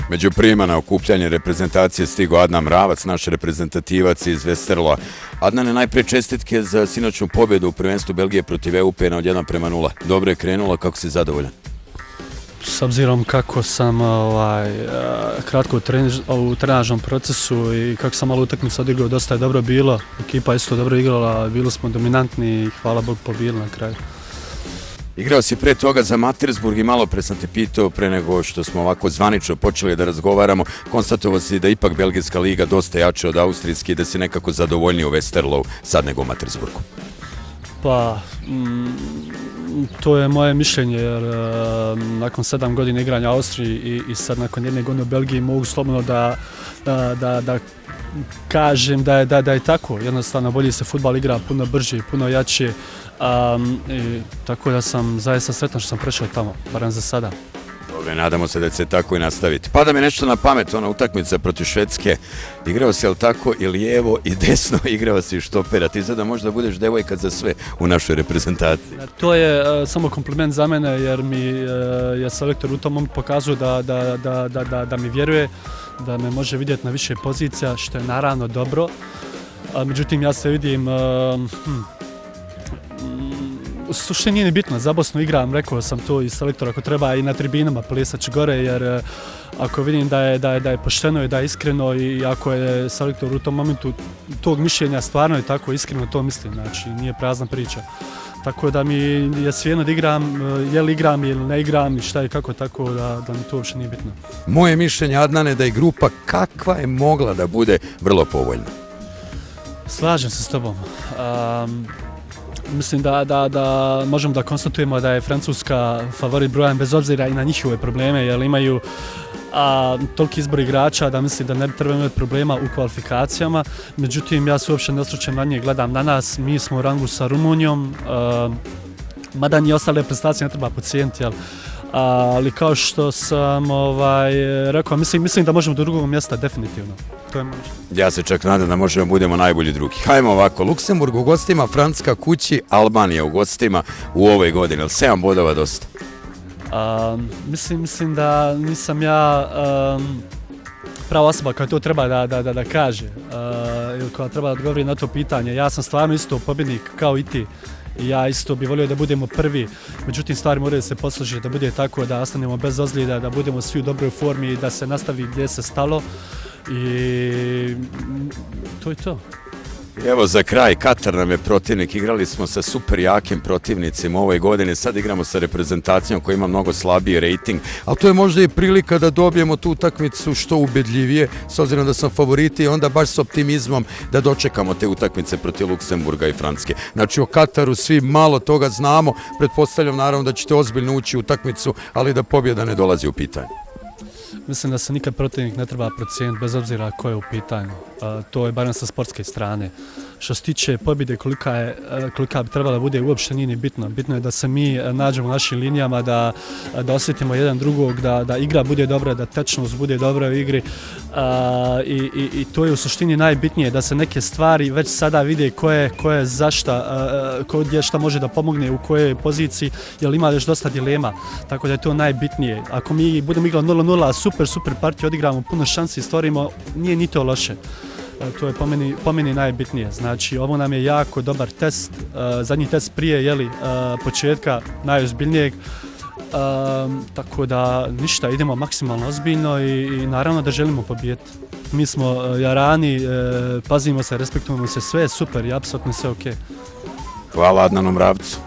Među prvima na okupljanje reprezentacije stigao Adnan Mravac, naš reprezentativac iz Westerlo. Adnane, najprije čestitke za sinoćnu pobjedu u prvenstvu Belgije protiv EUP-a od 1:0. Dobro je krenulo, kako si zadovoljan? S obzirom kako sam kratko u trenažnom procesu i kako sam malo utakmicu odigrao, dosta je dobro bilo. Ekipa je isto dobro igrala, bili smo dominantni i hvala Bogu pobili na kraju. Igrao si pre toga za Mattersburg i malo pre sam te pitao, pre nego što smo ovako zvanično počeli da razgovaramo, konstatovao si da ipak Belgijska liga dosta jača od austrijske i da si nekako zadovoljniji u Westerlo sad nego u Mattersburgu. Pa, to je moje mišljenje jer nakon 7 godina igranja u Austriji i sad nakon 1 godine u Belgiji mogu slobodno da kažem da je tako. Jednostavno bolje se fudbal igra puno brže i puno jače. Tako da sam zaista sretan što sam prešao tamo, barem za sada. Dobre, nadamo se da će se tako i nastaviti. Pada mi nešto na pamet, ona utakmica protiv Švedske. Igrao si, ali tako, i lijevo i desno, igrao si štopera. Ti sada možda budeš devojka za sve u našoj reprezentaciji. To je samo kompliment za mene jer mi je selektor u tom momentu pokazao da mi vjeruje, da me može vidjeti na više pozicija, što je naravno dobro. Međutim, ja se vidim... U suštini nije ni bitno, za Bosnu igram, rekao sam to i selektor, ako treba i na tribinama plesać gore, jer ako vidim da je pošteno i da je iskreno i ako je selektor u tom momentu tog mišljenja stvarno je tako iskreno, to mislim, znači nije prazna priča. Tako da mi je svejedno da igram, je li igram ili ne igram i šta je kako, tako da mi to uopće nije bitno. Moje mišljenje, Adnane, da je grupa kakva je mogla da bude vrlo povoljna. Slažem se s tobom. Mislim da možemo da konstatujemo da je Francuska favorit brojan bez obzira i na njihove probleme, jer imaju toliki izbor igrača da mislim da ne bi trebalo imati problema u kvalifikacijama. Međutim, ja se uopće ne osvrćem na nje, gledam na nas, mi smo u rangu sa Rumunijom, mada ni ostale reprezentacije ne treba podcijeniti, ali kao što sam rekao, mislim da možemo do drugog mjesta definitivno. Ja se čak nadam da možemo budemo najbolji drugi. Hajmo ovako, Luksemburg u gostima, Francuska kući, Albanija u gostima u ovoj godini. 7 bodova dosta? Mislim da nisam ja prava osoba koja to treba da kaže ili koja treba da odgovori na to pitanje. Ja sam stvarno isto pobjednik kao i ti. I ja isto bih volio da budemo prvi, međutim stvari moraju se posložiti da bude tako da ostanemo bez ozljeda, da budemo svi u dobroj formi i da se nastavi gdje se stalo i to je to. Evo za kraj, Katar nam je protivnik, igrali smo sa super jakim protivnicima ove godine, sad igramo sa reprezentacijom koja ima mnogo slabiji rating, ali to je možda i prilika da dobijemo tu utakmicu što ubedljivije, s obzirom da sam favoriti i onda baš s optimizmom da dočekamo te utakmice protiv Luksemburga i Francuske. Znači o Kataru svi malo toga znamo, pretpostavljam naravno da ćete ozbiljno ući u utakmicu, ali da pobjeda ne dolazi u pitanje. Mislim da se nikad protivnik ne treba procijeniti bez obzira ko je u pitanju. To je barem sa sportske strane. Što se tiče pobjede kolika bi trebala bude, uopšte nije ni bitno. Bitno je da se mi nađemo u našim linijama, da osjetimo jedan drugog, da igra bude dobra, da tečnost bude dobra u igri. I to je u suštini najbitnije, da se neke stvari već sada vide ko je zašta, ko gdje šta može da pomogne, u kojoj poziciji, jer ima još dosta dilema. Tako da je to najbitnije. Ako mi budemo igrali 0-0, super partiju, odigramo puno šansi i stvorimo, nije ni to loše. To je po meni najbitnije. Znači, ovo nam je jako dobar test, zadnji test prije početka najozbiljnijeg. Tako da ništa, idemo maksimalno ozbiljno i naravno da želimo pobijediti. Mi smo jarani, pazimo se, respektujemo se, sve je super i apsolutno sve ok. Hvala Adnanu Mravcu.